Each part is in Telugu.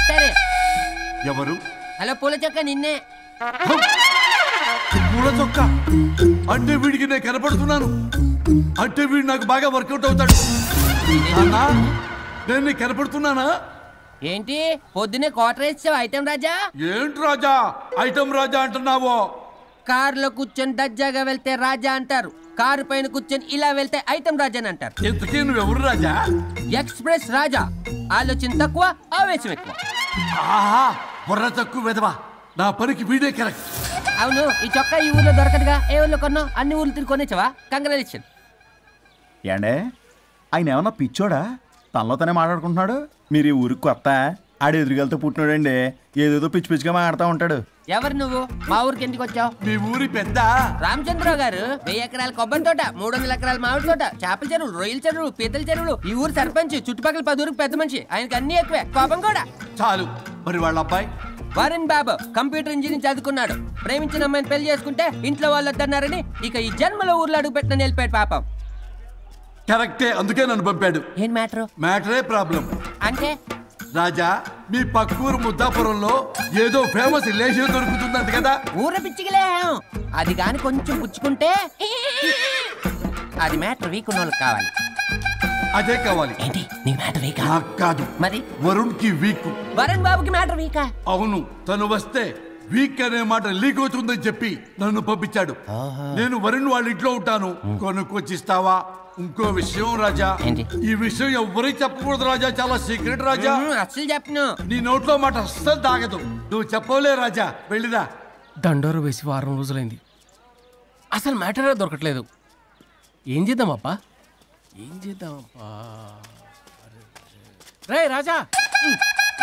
చేస్తారు. ఎవరు? హలో పూల చొక్క నిన్నే. పూల చొక్క అంటే వీడికి నేను కనపడుతున్నాను, అంటే వీడు నాకు బాగా వర్కౌట్ అవుతాడు. నేను నీకు కనపడుతున్నానా? ఏంటి పొద్దునే క్వార్టర్ ఇచ్చావు ఐటమ్ రాజా? ఏంటి రాజా ఐటమ్ రాజా అంటున్నావో? కారులో కూర్చొని దర్జాగా వెళ్తే రాజా అంటారు, కారు పైన కూర్చొని ఇలా వెళ్తే ఐటమ్ రాజా అని అంటారు. ఇంతకీ నువ్వెవరు రాజా? ఎక్స్ప్రెస్ రాజా. ఆలోచన తక్కువ, ఆవేశం ఎక్కువ. ఆహా, బుర్ర తక్కువ వెదవా. నా పనికి వీడే కరెక్ట్. అవును, ఈ చొక్కా ఈ ఊర్లో దొరకదుగా. ఏ ఊర్లో కొన్నావు? అన్ని ఊర్లు తిరిగి కొనేచ్చావా? కంగ్రాచులేషన్. ఏండే ఆయన ఏమన్నా పిచ్చోడా? తనలో తనే మాట్లాడుకుంటున్నాడు. మీరు ఈ ఊరికి కొత్త, ఆడు ఎదురుగలతో పుట్టినాడండి. ఏదేదో పిచ్చి పిచ్చిగా మాట్లాడుతూ ఉంటాడు. ఎవరు నువ్వు? మా ఊరికి ఎందుకు వచ్చావు? మీ ఊరి పెద్ద రామచంద్రరావు గారు 1000 ఎకరాల కొబ్బరి తోట, 300 ఎకరాల మామిడి తోట, చేపల చెరువులు, రొయ్యల చెరువులు, పీతల చెరువులు. ఈ ఊరు సర్పంచ్, చుట్టుపక్కల 10 ఊరికి పెద్ద మనిషి. ఆయనకి అన్ని ఎక్కువే, కోపం కూడా. చాలు. మరి వాళ్ళ అబ్బాయి వరుణ్ బాబు కంప్యూటర్ ఇంజనీరింగ్ చదువుకున్నాడు. ప్రేమించిన అమ్మాయిని పెళ్లి చేసుకుంటే ఇంట్లో వాళ్ళు వద్దన్నారని ఇక ఈ జన్మలో ఊర్లో అడుగు పెట్టిన నిలిపాడు పాపం. కరెక్టే, అందుకే నన్ను పంపాడు. ఏం మ్యాటర్? మ్యాటరే ప్రాబ్లం. అంటే రాజా, మీ పక్కూరు ముద్దాపురంలో ఏదో ఫేమస్ రిలేషన్ దొరుకుతుందంట కదా? ఊర పిచ్చికిలే. అది కాని కొంచెం పుచ్చుకుంటే అది మ్యాటర్ వీక్ ఉన్న వాళ్ళకి కావాలి. అదే కావాలి. ఏంటి నీ మ్యాటర్ వీకా? నాకు కాదు, మరి వరుణ్ కి వీక్. వరుణ్ బాబుకి మ్యాటర్ వీకా? అవును, తను వస్తే వీక్ అనే మాట లీక్ అవుతుందని చెప్పి నన్ను పంపించాడు. నేను వరుణ్ వాళ్ళ ఇంట్లో ఉంటాను, కొనుక్కొచ్చిస్తావా? ఇంకో విషయం రాజా, ఈ విషయం ఎవరికి చెప్పకూడదు రాజా, చాలా సీక్రెట్ రాజా. అస్సలు చెప్పను. నీ నోట్లో మాట అస్సలు తాగదు. నువ్వు చెప్పవలే రాజా, వెళ్ళిరా. దండోరు వేసి వారం రోజులైంది, అసలు మ్యాటరే దొరకట్లేదు. ఏం చేద్దామప్పా? రే రాజా.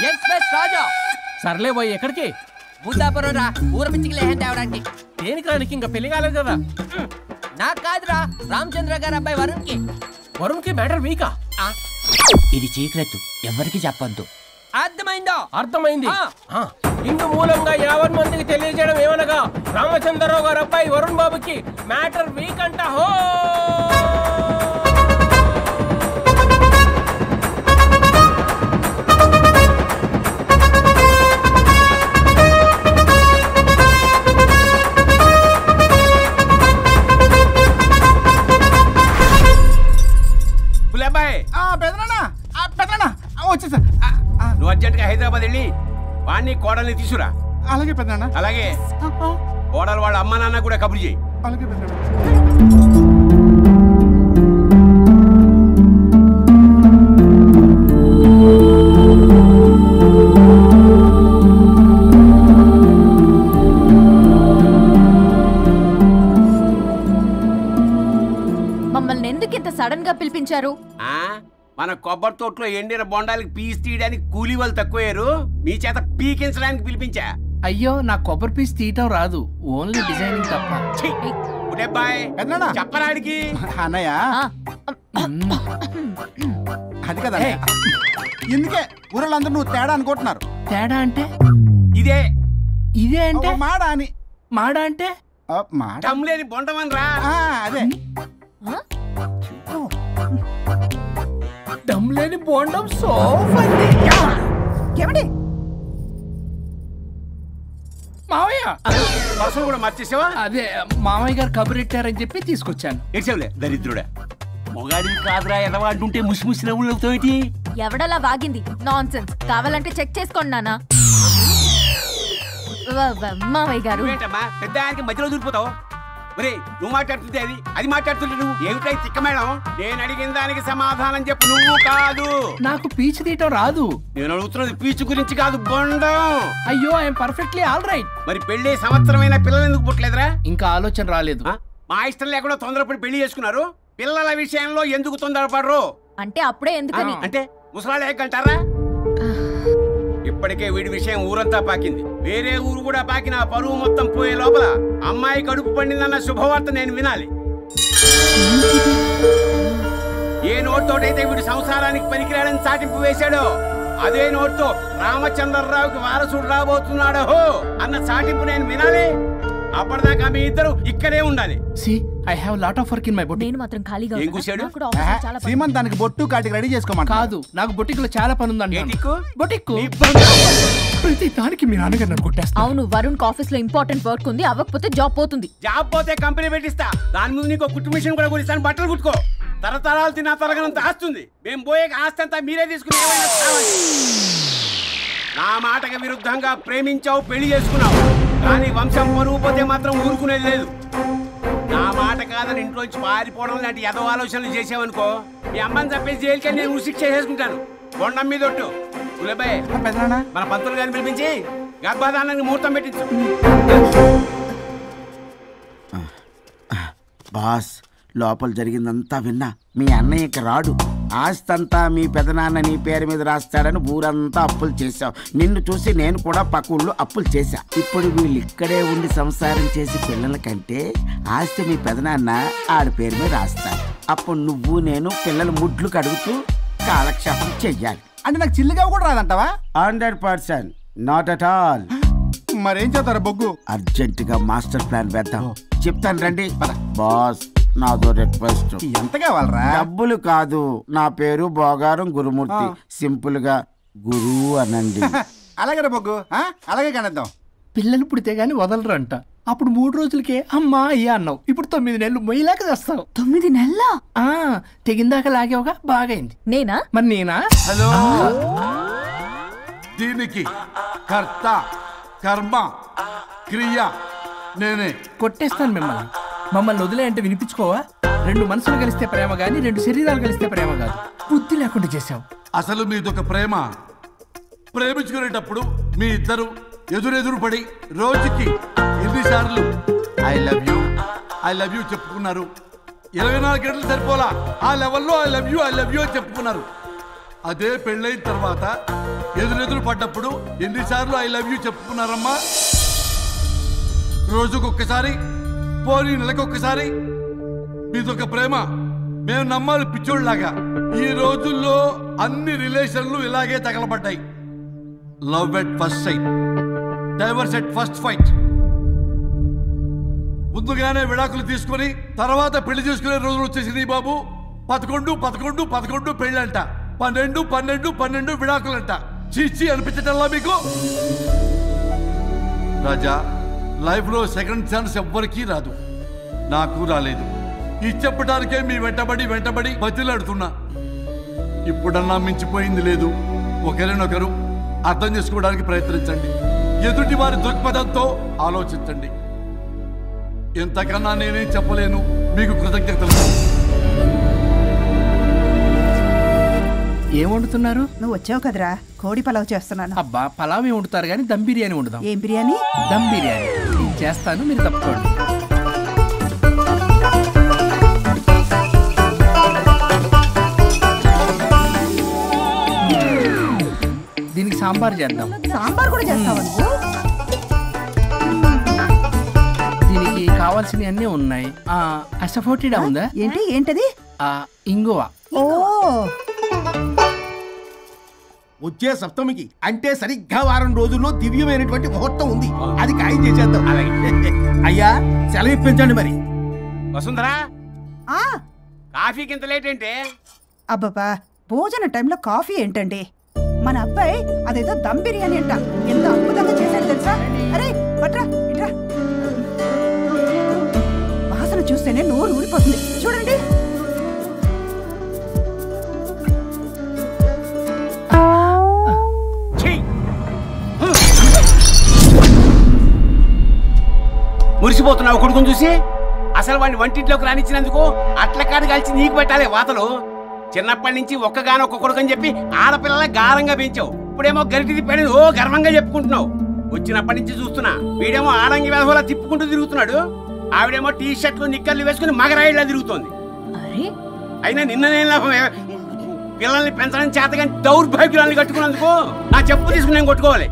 ఎక్స్ప్రెస్ రాజా. సర్లే పోయి ఎక్కడికి? ముద్దాపురం రా, ఊర పిచ్చికిలే హ్యాండ్ అవడానికి. దేనికి రానికి? ఇంకా పెళ్లి కాలేదు కదా. నాకు కాదురా, రామచంద్ర గారు అబ్బాయి వరుణ్ కి. వరుణ్ కి మ్యాటర్ వీకా? ఇది సీక్రెట్, ఎవరికి చెప్పొద్దు. అర్థమైందో? అర్థమైంది. ఇందు మూలంగా 50 మందికి తెలియజేయడం ఏమనగా, రామచంద్రరావు గారు అబ్బాయి వరుణ్ బాబుకి మ్యాటర్ వీక్ అంట. హో వచ్చేసా. నువ్వు అర్జెంట్గా హైదరాబాద్ వెళ్ళి వాణ్ణి కోడల్ని తీసుకురా. అలాగే పెద్దనా. అలాగే కోడలు వాళ్ళ అమ్మ నాన్న కూడా కబురు చేయి. అలాగే పెద్దనా. మమ్మల్ని ఎందుకు ఇంత సడన్ గా పిలిపించారు? మన కొబ్బరి తోటలో ఎండిన బొండాలకి పీస్ తీయడానికి కూలీ వాళ్ళు తక్కువయ్యారు, మీ చేత పీకించడానికి పిలిపించా. అయ్యో, నా కొబ్బరి పీస్ తీయటం రాదు, ఓన్లీ డిజైనింగ్ తప్ప. చెప్పరాడికి. అన్నయ్య అది కదా, ఎందుకే ఊరలందరూ నువ్వు తేడా అనుకుంటున్నారు. తేడా అంటే ఇదే ఇదే అంటే మాడ అని. మాడ అంటే లేని బొండమని రా. అదే దమ్ లేని బోండం. మావయ్య పర్సలు కూడా మార్చేసావా? అదే మామయ్య గారు కబురెట్టారని చెప్పి తీసుకొచ్చాను. ఏడ్చావులే దరిద్రుడా. మొగాడిని కాదురా ఎదవా అంటుంటే ముసిముసి నవ్వులు అవుతావేటి? ఎవడలా వాగింది? నాన్సెన్స్. కావాలంటే చెక్ చేసుకోండి నాన్న. మావయ్య గారు ఏంటమ్మా పెద్ద ఆయనకి మధ్యలో దూరిపోతావు? ఒరే, నువ్వు మాట్లాడుతుంటే అది మాట్లాడుతుంటే నువ్వు ఏమిటై తిక్క మేడం? నేను అడిగిన దానికి సమాధానం చెప్పు. నువ్వు కాదు. నాకు పీచు తీయటం రాదు. నేను అడుగుతున్నది పీచు గురించి కాదు, బొండం. అయ్యో, ఐఎమ్ పర్ఫెక్ట్లీ ఆల్ రైట్. మరి పెళ్లి సంవత్సరమైన పిల్లలు ఎందుకు పుట్టలేదురా? ఇంకా ఆలోచన రాలేదు. మా ఇష్టం లేకుండా తొందరపడి పెళ్లి చేసుకున్నారు. పిల్లల విషయంలో ఎందుకు తొందరపడరు? అంటే అప్పుడే ఎందుకని? అంటే ముసలాళ్ళు ఏకంటారా? ఇప్పటికే వీడి విషయం ఊరంతా పాకింది. వేరే ఊరు కూడా పాకిన పరువు మొత్తం పోయే లోపల అమ్మాయి కడుపు పండిందన్న శుభవార్త నేను వినాలి. ఏ నోట్తోటైతే వీడు సంసారానికి పనికిరాడని చాటింపు వేశాడో అదే నోట్తో రామచంద్రరావుకి వారసుడు రాబోతున్నాడో అన్న చాటింపు నేను వినాలి. అప్పటిదాకా మీ ఇద్దరు ఇక్కడే ఉండాలి. I have lot of work in my boutique. నేను మాత్రం ఖాళీగా ఏం ఉన్నానా? కూర్చాడు? నాకు కూడా ఆఫీస్లో చాలా పని. సీమన్ దానికి బొట్టు కాటికి రెడీ చేసుకోమంట. కాదు, నాకు బొటిక్ లో చాలా పని ఉందండి. ఏటిక్కు? బొటిక్ ప్రతి దానికి మీ నాన్నగారు నన్ను కొట్టేస్తా. అవును, వరుణ్ ఆఫీస్ లో ఇంపార్టెంట్ వర్క్ ఉంది, అవ్వకపోతే జాబ్ పోతుంది. జాబ్ పోతే కంపెనీ పెట్టిస్తా. దాని ముందు నీకు కుట్టు మిషన్ కూడా కుట్టిస్తాను. బట్టలు కుట్టుకో. తరతరాలు తిన్నా తరగనంత ఆస్తుంది. మేము పోయే ఆస్తి అంతా మీరే తీసుకుని ఏమైనా కావాలి. నా మాటకి విరుద్ధంగా ప్రేమించావు, పెళ్లి చేసుకున్నావు, కానీ వంశం పరువు పోతే మాత్రం ఊరుకునేది లేదు. నా మాట కాదని ఇంట్లోంచి పారిపోవడం లాంటి ఎదవ ఆలోచనలు చేసావనుకో, మీ అమ్మని చంపేసి జైలుకి నేను శిక్ష చేసుకుంటాను. కొండం మీద ఒట్టు. గులేబాయ్, మన పంతులు గారిని పిలిపించి గర్భధానానికి ముహూర్తం పెట్టించు. బాస్, లోపల జరిగిందంతా విన్నా. మీ అన్నయ్యకి రాడు, ఆస్తంతా మీ పెదనాన్న నీ పేరు మీద రాస్తాడని ఊరంతా అప్పులు చేశావు. నిన్ను చూసి నేను కూడా పక్క ఊళ్ళో అప్పులు చేశా. ఇప్పుడు వీళ్ళు ఇక్కడే ఉండి సంసారం చేసి పిల్లల కంటే ఆస్తి మీ పెదనాన్న ఆడి పేరు మీద రాస్తాడు. అప్పుడు నువ్వు నేను పిల్లల ముడ్లు కడుగుతూ కాలక్షేపం చెయ్యాలి. అంటే నాకు చిల్లిగా కూడా రాదంటావా? 100%, నాట్ అట్ ఆల్. మరేం చేస్తారా బొగ్గు? అర్జెంటుగా మాస్టర్ ప్లాన్ వేద్దాం. చెప్తాను రండి. బాస్, నాదో రిక్వెస్ట్. ఎంత కావాలరా? డబ్బులు కాదు, నా పేరు బోగారం గురుమూర్తి. సింపుల్ గా గురు అనండి. అలాగే రా బొగ్గు, అలాగే కనేద్దాం. పిల్లలు పుడితే గానీ వదలరు అంట. అప్పుడు 3 రోజులకే అమ్మా అయ్యా అన్నావు. ఇప్పుడు 9 నెలలు మొయ్యలాగా చేస్తావు. 9 నెలల తెగిందాక లాగేవగా బాగైంది. నేనా? మరి నేనా? హలో, దీనికి కర్త కర్మ క్రియ నేనే. కొట్టేస్తాను మిమ్మల్ని. మమ్మల్ని వదిలే అంటే వినిపించుకోవా? 2 మనసులు కలిస్తే ప్రేమ గాని 2 శరీరాలు కలిస్తే ప్రేమ కాదు. బుద్ధి లేకుండా చేసావు. అసలు మీదొక ప్రేమ. ప్రేమించుకునేటప్పుడు మీ ఇద్దరు ఎదురెదురు పడి రోజుకి ఎన్నిసార్లు ఐ లవ్ యూ చెప్పుకున్నారు? 24 గంటలు సరిపోలా. ఆ లెవెల్లో ఐ లవ్ యూ అని చెప్పుకున్నారు. అదే పెళ్ళైన తర్వాత ఎదురెదురు పడ్డప్పుడు ఎన్నిసార్లు ఐ లవ్ యూ చెప్పుకున్నారమ్మా? రోజుకొక్కసారి, పోనీ నెలకొక్కసారి. మీదొక ప్రేమ. మేము నమ్మాలి పిచ్చోళ్ళలాగా. ఈ రోజుల్లో అన్ని రిలేషన్లు ఇలాగే తగలబడ్డాయి. Love at first sight, divorce at first fight. ముందుగానే విడాకులు తీసుకొని తర్వాత పెళ్లి చేసుకునే రోజులు వచ్చేసింది బాబు. 11 పెళ్ళంట, 12 విడాకులంట. చీచి అనిపించటల్లా మీకు? రాజా, లైఫ్ లో సెకండ్ ఛాన్స్ ఎవ్వరికీ రాదు. నాకు రాలేదు. ఈ చెప్పడానికే మీ వెంటబడి బతిలాడుతున్నా. ఇప్పుడన్నా మించిపోయింది లేదు. ఒకరినొకరు అర్థం చేసుకోవడానికి ప్రయత్నించండి. ఎదుటి వారి దృక్పథంతో ఆలోచించండి. ఎంతకన్నా నేనేం చెప్పలేను. మీకు కృతజ్ఞతలు. ఏం వండుతున్నారు? నువ్వు వచ్చావు కదరా, కోడి పలావ్ చేస్తున్నాను. అబ్బా, పలావ్ ఏం వండుతారు కానీ దమ్ బిర్యానీ వండుదాం. ఏం బిర్యానీ? దమ్ బిర్యానీ. నేను చేస్తాను, మీరు తప్పుకోండి. దీనికి సాంబార్ చేద్దాం. సాంబార్ కూడా చేస్తావా నువ్వు? దీనికి కావాల్సినవి అన్నీ ఉన్నాయి. అసఫోటిడా ఉందా? ఏంటది? ఇంగువ. ఓ, వచ్చే సప్తమికి అంటే సరిగ్గా వారం రోజుల్లో దివ్యమైనటువంటి ముహూర్తం ఉంది. అది ఖాయం చేసేద్దాం. అయ్యా, సెలవు ఇప్పించండి మరి. వసుంధరా, కాఫీకి ఇంత లేట్ ఏంటే? అబ్బబ్బా, భోజన టైంలో కాఫీ ఏంటండి? మన అబ్బాయి అదేదో దమ్ బిర్యానీ అంట, ఎంత అద్భుతంగా చేశాడు తెలుసా? అరే పట్రా, ఇట్రా. వాసన చూస్తేనే నోరు ఊరిపోతుంది. చూడండి. మురిసిపోతున్నావు కొడుకుని చూసి? అసలు వాడిని వంటింట్లోకి రానిచ్చినందుకు అట్ల కాడు కలిసి నీకు పెట్టాలి వాతలు. చిన్నప్పటి నుంచి ఒక్కగానొక్క కొడుకు అని చెప్పి ఆడపిల్లల గారంగా పెంచావు. ఇప్పుడేమో గరిటి తిప్పాడు, ఓ గర్వంగా చెప్పుకుంటున్నావు. వచ్చినప్పటి నుంచి చూస్తున్నా, వీడేమో ఆడంగి వేధంలా తిప్పుకుంటూ తిరుగుతున్నాడు. ఆవిడేమో టీ షర్ట్లు నిక్కర్లు వేసుకుని మగరాయిలా తిరుగుతోంది. అయినా నిన్ననే లాభం? పిల్లల్ని పెంచడం చేతగాని దౌర్భాగ్యురాల్ని కట్టుకున్నందుకు నా చెప్పు తీసుకుని నేను కొట్టుకోవాలి.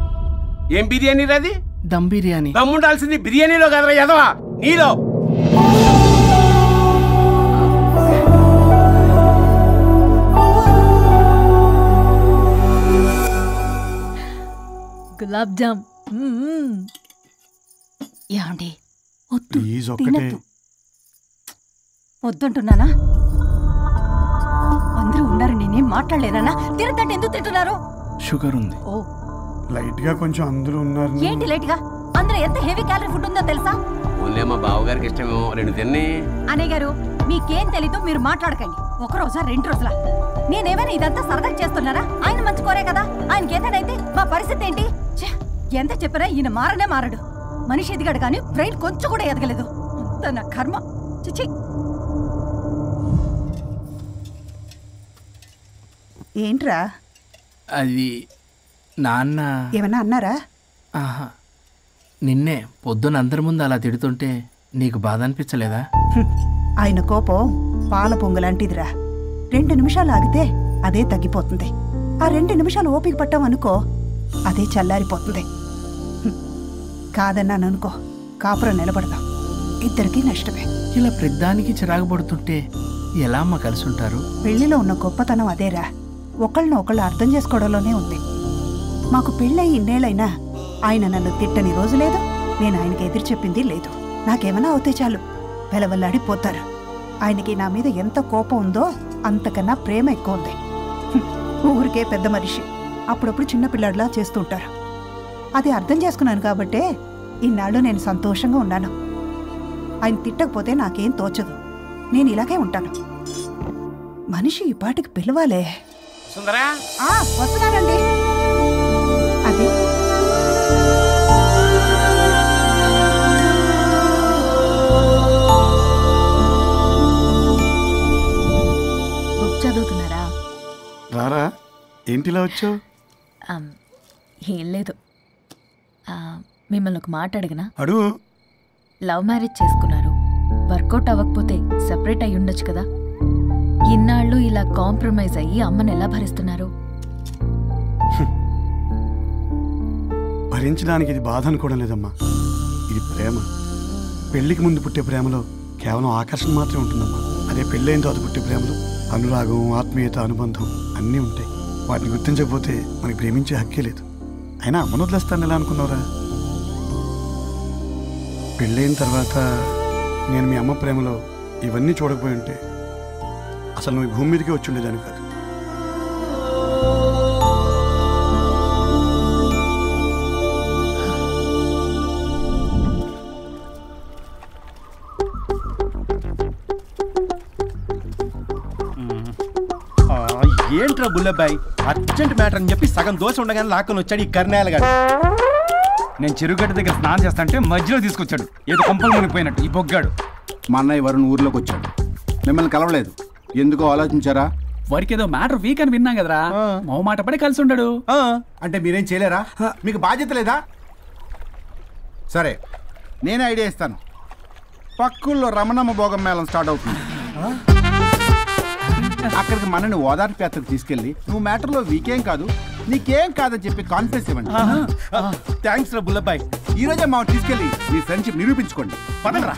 ఏం బిర్యానీ అది? దమ్ బిర్యానీ. దమ్ముండాల్సింది బిర్యానీలో కదరా ఎదవా, నీలో. గులాబ్ జామ్. ఏమండి? ప్లీజ్ ఒక్కటే. వద్దంటున్నానా? అందరూ ఉన్నారు, నేనేం మాట్లాడలేనా? తిరగంటే ఎందుకు తింటున్నారు? షుగర్ ఉంది. ఓ లైట్ గా కొంచెం అందరూ ఉన్నారు. ఏంటి లైట్ గా? అందులో ఎంత హెవీ క్యాలరీ ఫుడ్ ఉందో తెలుసా? ఓన్లీ మా బావగారికి ఇష్టమేమో 2 తిన్ని. అన్నయ్య గారు, మీకేం తెలీదు, మీరు మాట్లాడకండి. 1 రోజా 2 రోజులా? నేనేమైనా ఇదంతా సరదా చేస్తున్నారా? ఆయన మంచి కోరే కదా. ఆయనకి ఏదైతే మా పరిస్థితి ఏంటి? ఎంత చెప్పినా ఈయన మారనే మారడు. మనిషి ఎదిగాడు కానీ బ్రెయిన్ కొంచెం కూడా ఎదగలేదు. అంత నా కర్మ. చిచి. ఏంట్రా? అది నాన్న ఏమన్నా అన్నారా? ఆహా, నిన్నే పొద్దున అందరి ముందు అలా తిడుతుంటే నీకు బాధ అనిపించలేదా? ఆయన కోపం పాల పొంగులాంటిదిరా. 2 నిమిషాలు ఆగితే అదే తగ్గిపోతుంది. ఆ 2 నిమిషాలు ఓపిక పట్టామనుకో, అదే చల్లారిపోతుంది. కాదన్నాననుకో, కాపురం నిలబడదాం. ఇద్దరికీ నష్టమే. ఇలా ప్రతిదానికి చిరాకు పడుతుంటే ఎలా అమ్మ కలిసి ఉంటారు? పెళ్లిలో ఉన్న గొప్పతనం అదేరా. ఒకళ్ళనొకళ్ళు అర్థం చేసుకోవడంలోనే ఉంది. మాకు పెళ్ళయి ఇన్నేళ్ళైనా ఆయన నన్ను తిట్టని రోజు లేదు, నేను ఆయనకి ఎదురు చెప్పింది లేదు. నాకేమైనా అవుతే చాలు వెలవల్లాడిపోతారు. ఆయనకి నా మీద ఎంత కోపం ఉందో అంతకన్నా ప్రేమ ఎక్కువ ఉంది. ఊరికే పెద్ద మనిషి, అప్పుడప్పుడు చిన్నపిల్లాడిలా చేస్తుంటారు. అది అర్థం చేసుకున్నాను కాబట్టే ఇన్నాళ్ళు నేను సంతోషంగా ఉన్నాను. ఆయన తిట్టకపోతే నాకేం తోచదు. నేను ఇలాగే ఉంటాను. మనిషి ఈ పాటికి పిలవాలే. సుందరా, వస్తున్నానండి. అది బుక్ చదువుతున్నారా? రారా, ఏంటిలా వచ్చావు? ఏం లేదు, మిమ్మల్ని ఒక మాట అడిగినా? అడుగు. లవ్ మ్యారేజ్ చేసుకున్నారు, వర్కౌట్ అవ్వకపోతే సెపరేట్ అయి ఉండొచ్చు కదా. ఇన్నాళ్ళు ఇలా కాంప్రమైజ్ అయ్యి అమ్మని ఎలా భరిస్తున్నారు? భరించడానికి ఇది బాధ అనుకోవడం లేదమ్మా, ఇది ప్రేమ. పెళ్లికి ముందు పుట్టే ప్రేమలో కేవలం ఆకర్షణ మాత్రమే ఉంటుందమ్మా. అదే పెళ్ళైన తర్వాత పుట్టే ప్రేమలో అనురాగం, ఆత్మీయత, అనుబంధం అన్నీ ఉంటాయి. వాటిని గుర్తించకపోతే మనకి ప్రేమించే హక్కే లేదు. అయినా అమ్మను వదిలేస్తాను ఎలా అనుకున్నావురా? పెళ్ళైన తర్వాత నేను మీ అమ్మ ప్రేమలో ఇవన్నీ చూడకపోయి ఉంటే అసలు నువ్వు భూమి మీదకే వచ్చి ఉండేదాన్ని కాదు. ఏంట్రా బుల్లబ్బాయి, అర్జెంట్ మ్యాటర్ అని చెప్పి సగం దోశ ఉండగానే లాక్కొని వచ్చాడు ఈ కర్ణాల గారు. నేను చెరుగడ్డ దగ్గర స్నానం చేస్తాంటే మధ్యలో తీసుకొచ్చాడు, ఏదో కంపలు మునిగిపోయినట్టు ఈ బొగ్గాడు. మా అన్నయ్య వరుణ్ ఊర్లోకి వచ్చాడు, మిమ్మల్ని కలవలేదు. ఎందుకో ఆలోచించారా? వారికి ఏదో మ్యాటర్ వీక్ అని విన్నాం కదరా, మో మాట పడి కలిసి ఉండడు. అంటే మీరేం చేయలేరా? మీకు బాధ్యత లేదా? సరే, నేనే ఐడియా ఇస్తాను. పక్కుల్లో రమణమ్మ భోగం మేళం స్టార్ట్ అవుతుంది. అక్కడికి మనని ఓదార్పు యాత్రకు తీసుకెళ్ళి నువ్వు మ్యాటర్లో వీకేం కాదు, నీకేం కాదని చెప్పి కాన్ఫిడెన్స్ ఇవ్వండి. థ్యాంక్స్ రా బుల్లబ్బాయి. ఈ రోజే మా తీసుకెళ్ళి మీ ఫ్రెండ్షిప్ నిరూపించుకోండి. పదండ్రా.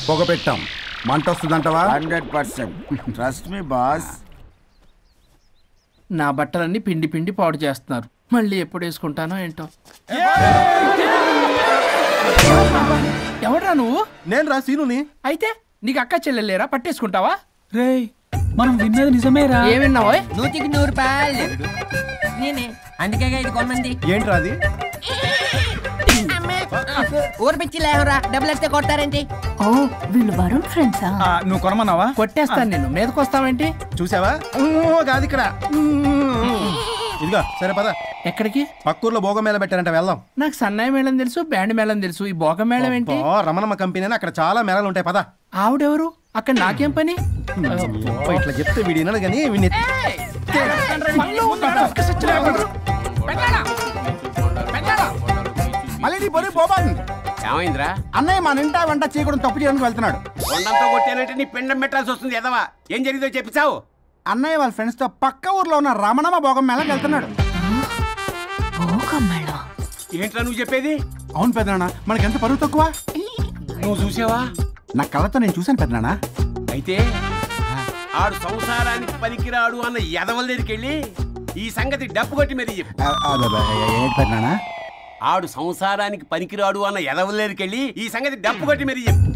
పొగ పెట్టాం, మంట వస్తుందంటవా? 100%. Trust me boss. నా బట్టలన్నీ పిండి పిండి పాడు చేస్తున్నారు, మళ్ళీ ఎప్పుడు వేసుకుంటానో ఏంటో. ఎవడ్రా నువ్వు? నేను రా సీనుని. అయితే నీకు అక్క చెల్లెలేరా, పట్టేసుకుంటావా? రేయ్, మనం విన్నది నిజమేరా? ఏ విన్నావో? 100కి 100 రూపాయలు నేనే, అందుకే ఇది కొనమంది. ఏంట్రా అది? ఊరు పిచ్చి లేవరా, డబ్బులు వస్తే కొడతారేంటి? ఓ, వీళ్ళు వరుణ్ ఫ్రెండ్సా? నువ్వు కొనమన్నావా? కొట్టేస్తాను నేను, మీదకొస్తావేంటి? చూసావా? కాదు ఇక్కడ. ఇదిగో సరే పద. ఎక్కడికి? పక్కూర్లో భోగం మేళ పెట్టారంట, వెళ్దాం. నాకు సన్నాయి మేళం తెలుసు, బ్యాండ్ మేళం తెలుసు, ఈ భోగం మేళం ఏంటి? రమణమ్మ కంపెనీ అని అక్కడ చాలా మేళాలు ఉంటాయి, పద. ఆవిడెవరు? అక్కడ నాకేం పని? ఇట్లా చెప్తే వీడి వినడు కానీ వీడిని మళ్ళీ నీ బొరి పోబాను. ఏమైందిరా? అన్నయ్య మన ఇంటా వంట చేయకూడదు, తప్పు చేయడానికి వెళ్తున్నాడు. కొండంతో కొట్టానంటే నీ పిండం పెట్టాల్సి వస్తుంది. ఎదవా, ఏం జరిగిందో చెప్పిచావు? అన్నయ్య వాళ్ళ ఫ్రెండ్స్ తో పక్క ఊర్లో ఉన్న రమణమ్మ భోగం మేళకి వెళ్తున్నాడు. ఏంట్రా నువ్వు చెప్పేది? అవును పెద్దనాన్న, మనకెంత పరువు తక్కువ. నువ్వు చూసావా? నా కళ్ళతో నేను చూశాను పెద్దనాన్న. అయితే ఆడు సంసారానికి పనికిరాడు అన్న ఎదవల దగ్గరికి వెళ్ళి ఈ సంగతి డప్పు కొట్టి మరీ చెప్పు. ఏంటి పెద్దనాన్న? ఆడు సంసారానికి పనికిరాడు అన్న ఎదవలేరికెళ్ళి ఈ సంగతి డప్పు కొట్టి మరి చెప్పు.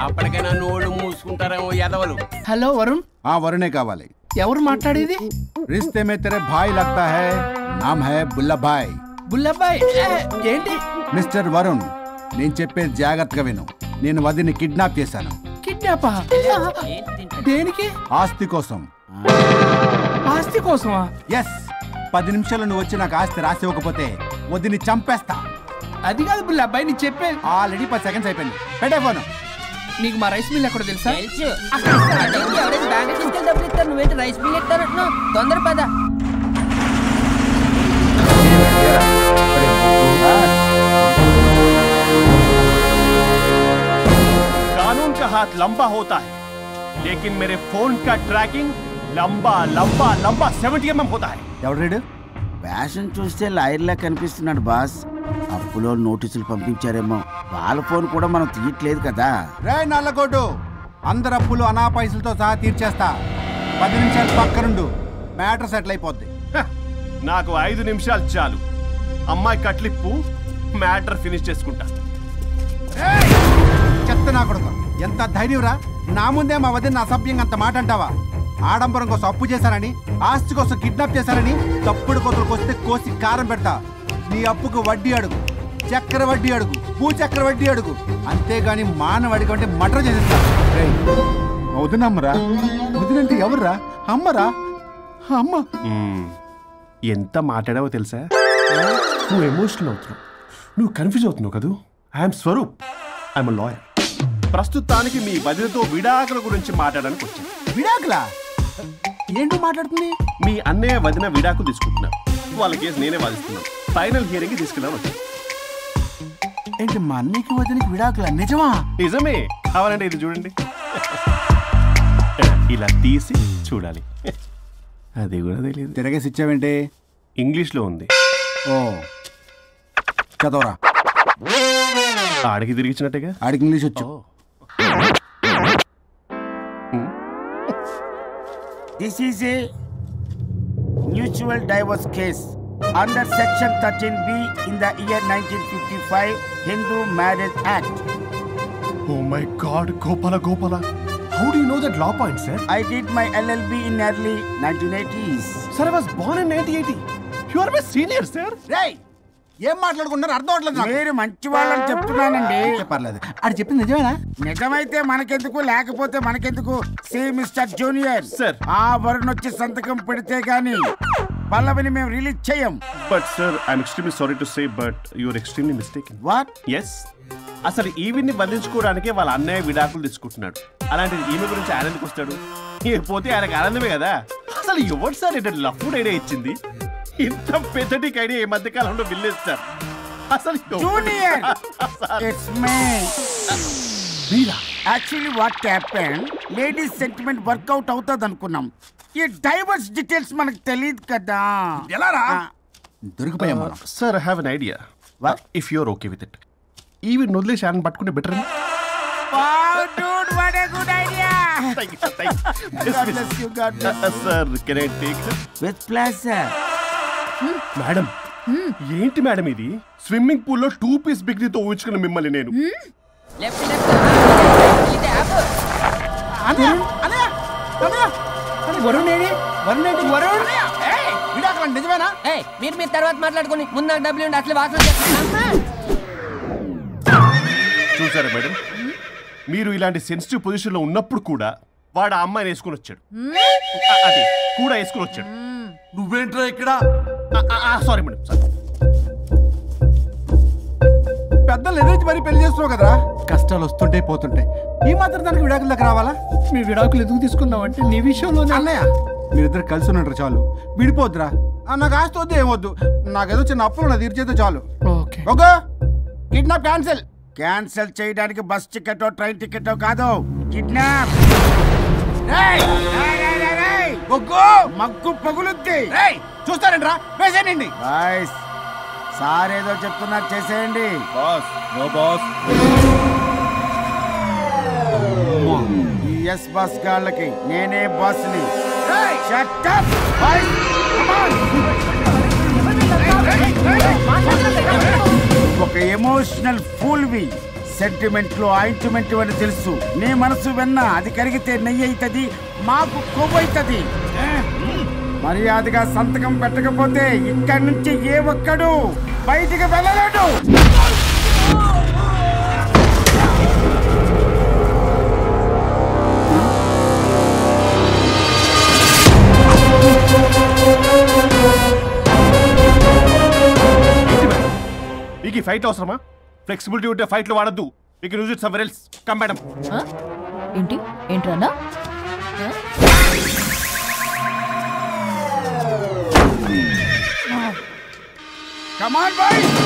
అప్పటికైనా నోళ్ళు మూసుకుంటారేమో ఎదవలు. హలో వరుణ్. వరుణే కావాలి. ఎవరు మాట్లాడేది? रिश्ते में तेरे भाई लगता है, नाम है बुल्ला भाई. బుల్లబ్బాయ్ ఏంటి? మిస్టర్ వరుణ్, నేను చెప్పేది జాగ్రత్తగా విను. నేను వదిని కిడ్నాప్ చేశాను. కిడ్నాపా? దేనికి? ఆస్తి కోసం. ఆస్తి కోసమా? ఎస్. 10 నిమిషాలు నువ్వు వచ్చి నాకు ఆస్తి రాసి ఇవ్వకపోతే వదిని చంపేస్తా. అది కాదు బుల్లబ్బాయ్, నీ చెప్పే. ఆల్రెడీ 10 సెకండ్స్ అయిపోయింది. పెట్టే ఫోను. నీకు మా రైస్ మిల్ ఎక్కడ తెలుసా? డబ్బులు ఇస్తారు, నువ్వేంటి రైస్ మిల్ ఇస్తానంటున్నావు? తొందర పద. कानून का हाथ लंबा होता है, लेकिन मेरे फोन का ट्रैकिंग लंबा लंबा लंबा 70 mm होता है. ఎవడు ఫ్యాషన్ చూస్తే లాయర్లా కనిపిస్తున్నాడు బాస్. అప్పులో నోటీసులు పంపించారేమో, వాళ్ళ ఫోన్ కూడా మనం తీయట్లేదు కదా. రే నల్లగోడు, అందరు అప్పులు అనా పైసలతో సహా తీర్చేస్తా. 10 నిమిషాలు పక్కనుండు, మ్యాటర్ సెటిల్ అయిపోద్ది. నాకు 5 నిమిషాలు చాలు. అమ్మాయి కట్లిప్పు, మ్యాటర్ ఫినిష్ చేసుకుంటా. చెత్త నా కొడుకు, ఎంత ధైర్యంరా! నా ముందే మా వదిన అసభ్యంగా అంత మాట అంటావా? ఆడంబరం కోసం అప్పు చేశారని, ఆస్తి కోసం కిడ్నాప్ చేశారని తప్పుడు కొత్తలకు వస్తే కోసి కారం పెడతా. నీ అప్పుకు వడ్డీ అడుగు, చక్కెర వడ్డీ అడుగు, భూచక్ర వడ్డీ అడుగు, అంతేగాని మానవడికి అంటే మటర్ చేసేస్తా. వదినమ్మరా? వదినంటే ఎవర్రా? అమ్మరా? అమ్మ. ఎంత మాట్లాడావో తెలుసా? నువ్వు ఎమోషనల్ అవుతున్నావు, నువ్వు కన్ఫ్యూజ్ అవుతున్నావు కదూ. I'm Swaroop, I'm lawyer. ప్రస్తుతానికి మీ వదినతో విడాకుల గురించి మాట్లాడడానికి వచ్చాను. విడాకులా? ఏంటో మాట్లాడుతుంది? మీ అన్నయ్య వదిన విడాకులు తీసుకుంటున్నారు. వాళ్ళ కేసు నేనే వాదిస్తున్నాను. ఫైనల్ హియరింగ్ తీసుకెళ్ళాను వచ్చాను. ఏంటి మా అన్నయ్యకి వదినకి విడాకులా? నిజమా? నిజమే. కావాలంటే ఇది చూడండి, ఇలా తీసి చూడాలి. అది కూడా తెలియదు. తిరగేసి ఇచ్చావేంటి? ఇంగ్లీష్లో ఉంది. ఓ చదవరా. ఆడికి తిరిగిచ్చినట్టుగా. ఆడికి ఇంగ్లీష్ వచ్చు. This is a mutual divorce case under section 13B in the year 1955 Hindu Marriage Act. Oh my God, Gopala. How do you know that law point, sir? I did my LLB in early 1980s. Sir, I was born in 1980. You are my senior, sir. Right. ఏం మాట్లాడుకుంటున్నారు అర్థం అవట్లేదు. మీరు మంచి వాళ్ళని చెప్తున్నానండి. పర్లేదు. అది చెప్పింది నిజమేనా? నిజమైతే మనకెందుకు, లేకపోతే మనకెందుకు? సి మిస్టర్ జూనియర్ సార్, ఆ వరుణ్ వచ్చి సంతకం పెడితే గానీ పల్లవిని మేము రిలీజ్ చేయం. But sir, I'm extremely sorry to say, but you are extremely mistaken. What? Yes, అసలు ఈవిడ్ని బంధించుకోవడానికే వాళ్ళ అన్నయ్య విడాకులు తీసుకుంటున్నాడు. అలాంటిది ఈమె గురించి ఆనందకు వస్తాడు. పోతే ఆయనకు ఆనందమే కదా. అసలు ఎవరు సార్ ఇటు లఫ్డ్ ఐడియా ఇచ్చింది? ఇంత పెద్దటికి ఐడియా ఈ మధ్య కాలంలో విల్లేదు సార్. అసలు జూనియర్, ఇట్స్ మీ. మీరా? Actually what happen, ladies sentiment work out అవుతుంది అనుకున్నాం. ఈ డైవర్స్ డీటెయిల్స్ మనకు తెలియదు కదా. ఎలా రా? దొరికిపోయాం. Sir, I have an idea. If you are okay with it, ఈవిడ్ని వదిలేసి ఆయన పట్టుకుంటే better. Wow, dude, what a good idea. God bless you, God bless you. Sir, can I take it? With pleasure. Madam, ఏంటి మేడం ఇది? స్విమ్మింగ్ పూల్ లో 2 పీస్ బిగ్నీతో ఊహించుకున్న మిమ్మల్ని నేను. నిజమేనా? మీరు తర్వాత మాట్లాడుకుని ముందు నాకు డబ్బులు ఉండి అసలు వాసన చూసారా మేడం, మీరు ఇలాంటి సెన్సిటివ్ పొజిషన్ లో ఉన్నప్పుడు కూడా వాడు ఆ అమ్మాయిని వేసుకుని వచ్చాడు. అది కూడా వేసుకుని వచ్చాడు. నువ్వేంట్రా ఇక్కడ? Sorry madam, sorry. పెద్దలు ఎదురు మరి పెళ్లి చేస్తున్నావు కదరా. కష్టాలు వస్తుంటే పోతుంటాయి, ఈ మాత్రం దానికి విడాకుల దగ్గర రావాలా? మీ విడాకులు ఎందుకు తీసుకున్నావు అంటే నీ విషయంలో. అన్నయ్య, మీరిద్దరు కలిసి ఉన్నట్టు చాలు, విడిపోద్దురా. నాకు ఆస్తి వద్దు, ఏమొద్దు. నాకేదో చిన్న అప్పులు నా తీర్చేదో చాలు. Okay okay, kidnap cancel. Cancel చేయడానికి బస్ టికెటో ట్రైన్ టికెటో కాదు, కిడ్నాప్. మగ్గు పగులుద్ది. చూస్తారంట్రా, వేసేయండి. సార్ ఏదో చెప్తున్నారు, చేసేయండి. Boss, no boss. Yes boss గాళ్ళకి నేనే బాస్ని. Shut up boys, come on. Emotional ఫూల్వి. సెంటిమెంట్ లో ఆయింట్మెంట్ అని తెలుసు. నీ మనసు వెన్న, అది కరిగితే నెయ్యి అవుతుంది, మాకు కొవ్వు అవుతుంది. మర్యాదగా సంతకం పెట్టకపోతే ఇక్కడి నుంచి ఏ ఒక్కడు బయటికి వెళ్ళలేడు. మీకు ఈ ఫైట్ అవసరమా? ఫ్లెక్సిబిలిటీ ఉంటే ఫైట్లు వాడద్దు. మీకు use it somewhere else. Come madam. ఏంటి ఏంట్రన్నా? Come on boy.